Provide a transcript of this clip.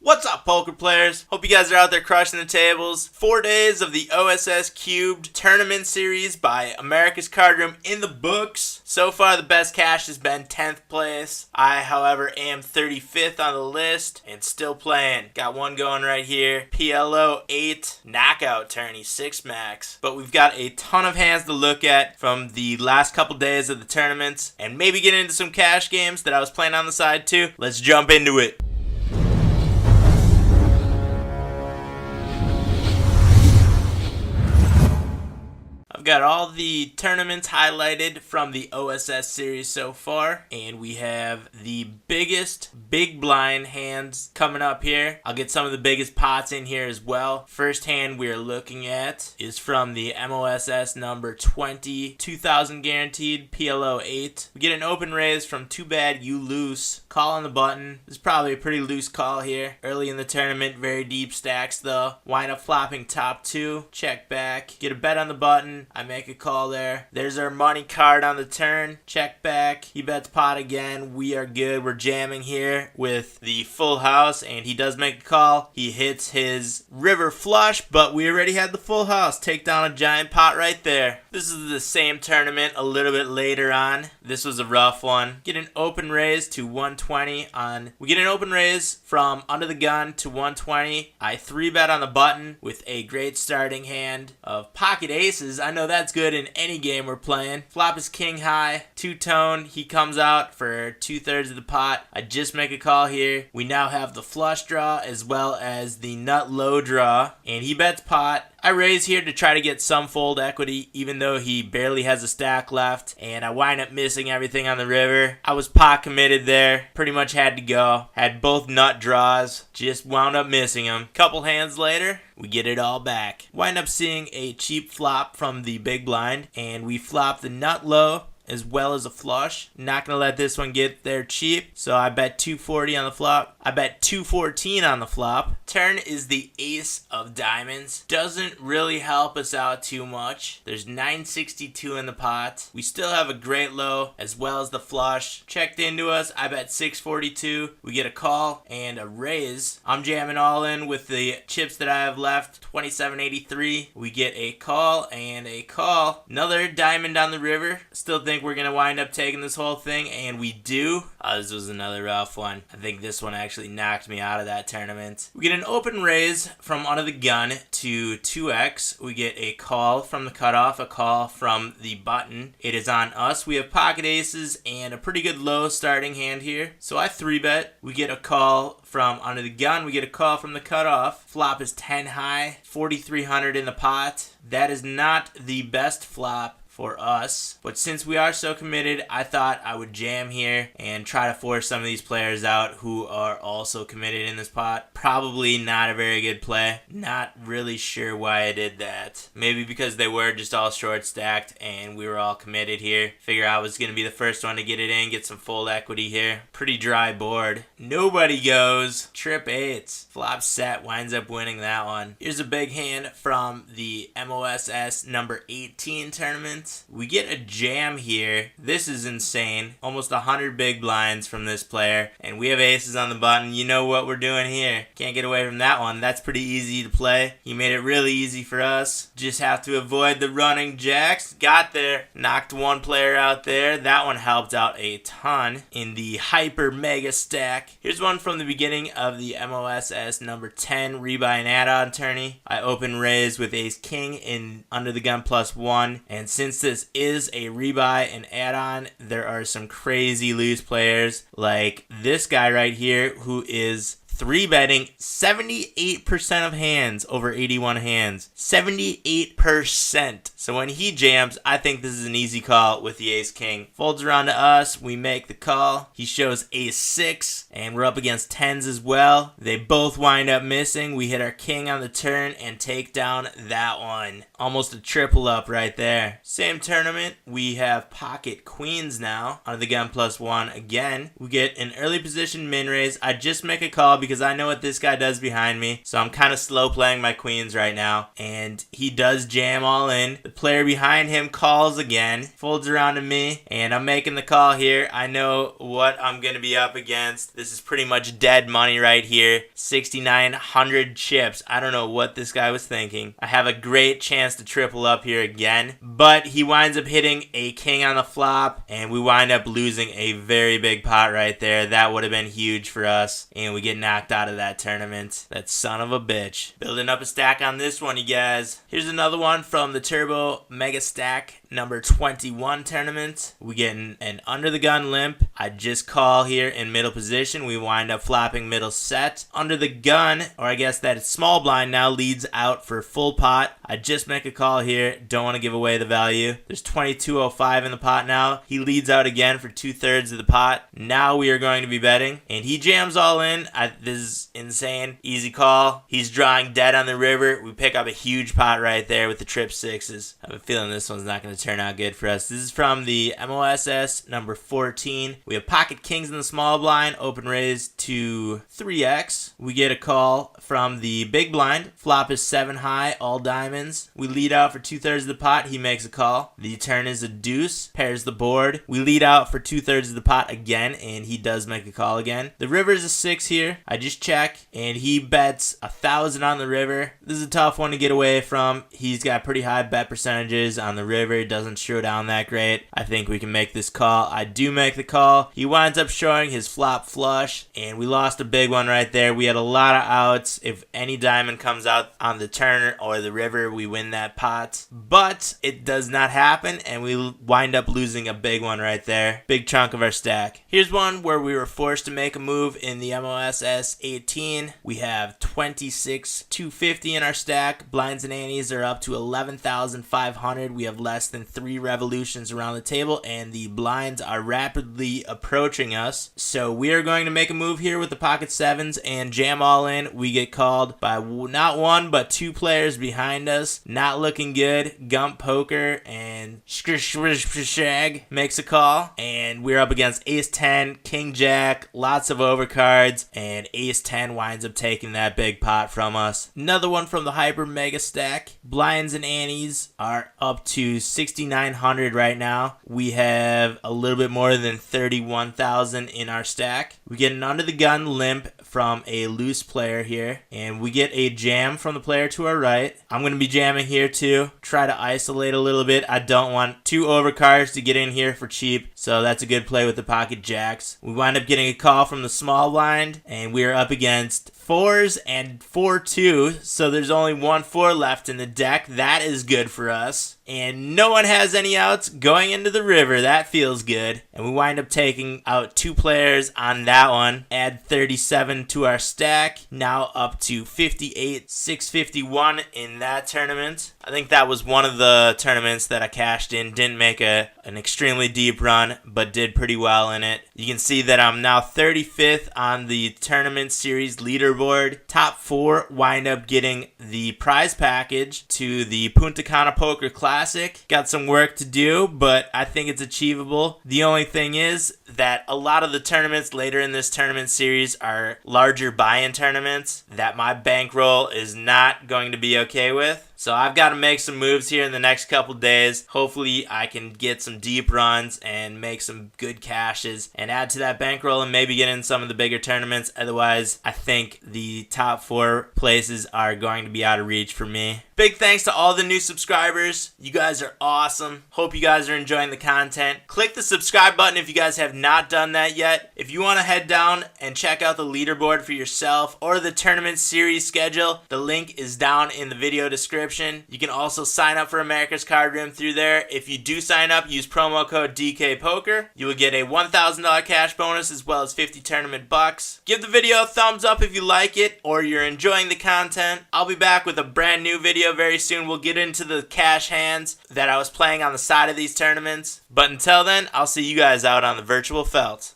What's up, poker players? Hope you guys are out there crushing the tables. 4 days of the OSS Cubed Tournament Series by America's Card Room in the books. So far, the best cash has been 10th place. I, however, am 35th on the list and still playing. Got one going right here. PLO 8 knockout tourney, 6 max. But we've got a ton of hands to look at from the last couple days of the tournaments and maybe get into some cash games that I was playing on the side too. Let's jump into it. Got all the tournaments highlighted from the OSS series so far, and we have the biggest big blind hands coming up here. I'll get some of the biggest pots in here as well. First hand we're looking at is from the MOSS number 20, 2000 guaranteed, PLO 8. We get an open raise from Too Bad You Loose. Call on the button. This is probably a pretty loose call here. Early in the tournament, very deep stacks though. Wind up flopping top 2, check back, get a bet on the button. I make a call there. There's our money card on the turn. Check back. He bets pot again. We are good. We're jamming here with the full house, and he does make a call. He hits his river flush, but we already had the full house. Take down a giant pot right there. This is the same tournament a little bit later on. This was a rough one. Get an open raise to 120 on. We get an open raise from under the gun to 120. I 3-bet on the button with a great starting hand of pocket aces. I know that's good in any game we're playing. Flop is king high, two-tone. He comes out for 2/3 of the pot. I just make a call here. We now have the flush draw as well as the nut low draw, and he bets pot. I raise here to try to get some fold equity, even though he barely has a stack left, and I wind up missing everything on the river. I was pot committed there, pretty much had to go. Had both nut draws, just wound up missing them. Couple hands later, we get it all back. Wind up seeing a cheap flop from the big blind, and we flop the nut low as well as a flush. Not gonna let this one get there cheap, so I bet 240 on the flop. I bet 214 on the flop. Turn is the ace of diamonds. Doesn't really help us out too much. There's 962 in the pot. We still have a great low as well as the flush. Checked into us. I bet 642. We get a call and a raise. I'm jamming all in with the chips that I have left. 2783. We get a call and a call. Another diamond on the river. Still think we're gonna wind up taking this whole thing, and we do. This was another rough one. I think this one actually knocked me out of that tournament. We get an open raise from under the gun to 2x. We get a call from the cutoff, a call from the button. It is on us. We have pocket aces and a pretty good low starting hand here, so I 3-bet. We get a call from under the gun. We get a call from the cutoff. Flop is 10 high, 4,300 in the pot. That is not the best flop for us, but since we are so committed, I thought I would jam here and try to force some of these players out who are also committed in this pot. Probably not a very good play. Not really sure why I did that. Maybe because they were just all short stacked and we were all committed here. Figure I was going to be the first one to get it in, get some fold equity here. Pretty dry board. Nobody goes. Trip 8s. Flop set winds up winning that one. Here's a big hand from the MOSS number 18 tournament. We get a jam here. This is insane. Almost 100 big blinds from this player, and we have aces on the button. You know what we're doing here. Can't get away from that one. That's pretty easy to play. He made it really easy for us. Just have to avoid the running jacks. Got there. Knocked one player out there. That one helped out a ton in the hyper mega stack. Here's one from the beginning of the MOSS number 10 rebuy and add-on tourney. I open raise with ace king in under the gun +1, and since this is a rebuy and add-on, there are some crazy loose players like this guy right here who is 3-betting 78% of hands over 81 hands. 78%. So when he jams, I think this is an easy call with the ace king. Folds around to us. We make the call. He shows ace 6, and we're up against 10s as well. They both wind up missing. We hit our king on the turn and take down that one. Almost a triple up right there. Same tournament. We have pocket queens now. Under the gun +1 again. We get an early position min raise. I just make a call because I know what this guy does behind me. So I'm kind of slow playing my queens right now. And he does jam all in. The player behind him calls again, folds around to me, and I'm making the call here. I know what I'm going to be up against. This is pretty much dead money right here. 6,900 chips. I don't know what this guy was thinking. I have a great chance to triple up here again, but he winds up hitting a king on the flop, and we wind up losing a very big pot right there. That would have been huge for us, and we get knocked out of that tournament. That son of a bitch. Building up a stack on this one, you guys. Here's another one from the Turbo Mega Stack number 21 tournament. We get an under the gun limp. I just call here in middle position. We wind up flopping middle set. Under the gun, or I guess that small blind now leads out for full pot. I just make a call here. Don't want to give away the value. There's 22.05 in the pot now. He leads out again for 2/3 of the pot. Now we are going to be betting, and he jams all in. This is insane. Easy call. He's drawing dead on the river. We pick up a huge pot right there with the trip sixes. I have a feeling this one's not going to turn out good for us. This is from the MOSS number 14. We have pocket kings in the small blind, open raise to 3x. We get a call from the big blind. Flop is 7 high, all diamonds. We lead out for 2/3 of the pot. He makes a call. The turn is a deuce, pairs the board. We lead out for 2/3 of the pot again, and he does make a call again. The river is a 6 here. I just check, and he bets 1,000 on the river. This is a tough one to get away from. He's got pretty high bet percentages on the river. Doesn't show down that great. I think we can make this call. I do make the call. He winds up showing his flop flush, and we lost a big one right there. We had a lot of outs. If any diamond comes out on the turn or the river, we win that pot. But it does not happen, and we wind up losing a big one right there. Big chunk of our stack. Here's one where we were forced to make a move in the MOSS 18. We have 26,250 in our stack. Blinds and antes are up to 11,500. We have less than 3 revolutions around the table, and the blinds are rapidly approaching us. So we are going to make a move here with the pocket sevens and jam all in. We get called by not one but 2 players behind us. Not looking good. Gump Poker and Shag makes a call, and we're up against Ace 10, King Jack, lots of overcards, and Ace 10 winds up taking that big pot from us. Another one from the Hyper Mega Stack. Blinds and antes are up to 6,900 right now. We have a little bit more than 31,000 in our stack. We get an under the gun limp from a loose player here, and we get a jam from the player to our right. I'm going to be jamming here too. Try to isolate a little bit. I don't want 2 overcards to get in here for cheap, so that's a good play with the pocket jacks. We wind up getting a call from the small blind, and we are up against 4s and 4-2, so there's only 1-4 left in the deck. That is good for us. And no one has any outs going into the river. That feels good. And we wind up taking out 2 players on that one. Add 37 to our stack. Now up to 58,651 in that tournament. I think that was one of the tournaments that I cashed in. Didn't make an extremely deep run, but did pretty well in it. You can see that I'm now 35th on the tournament series leaderboard. Top 4 wind up getting the prize package to the Punta Cana Poker Classic. Got some work to do, but I think it's achievable. The only thing is that a lot of the tournaments later in this tournament series are larger buy-in tournaments that my bankroll is not going to be okay with. So I've got to make some moves here in the next couple days. Hopefully I can get some deep runs and make some good cashes and add to that bankroll and maybe get in some of the bigger tournaments. Otherwise, I think the top 4 places are going to be out of reach for me. Big thanks to all the new subscribers. You guys are awesome. Hope you guys are enjoying the content. Click the subscribe button if you guys have not done that yet. If you want to head down and check out the leaderboard for yourself or the tournament series schedule, the link is down in the video description. You can also sign up for America's Card Room through there. If you do sign up, use promo code DKPoker. You will get a $1,000 cash bonus as well as 50 tournament bucks. Give the video a thumbs up if you like it or you're enjoying the content. I'll be back with a brand new video very soon. We'll get into the cash hands that I was playing on the side of these tournaments. But until then, I'll see you guys out on the virtual felt.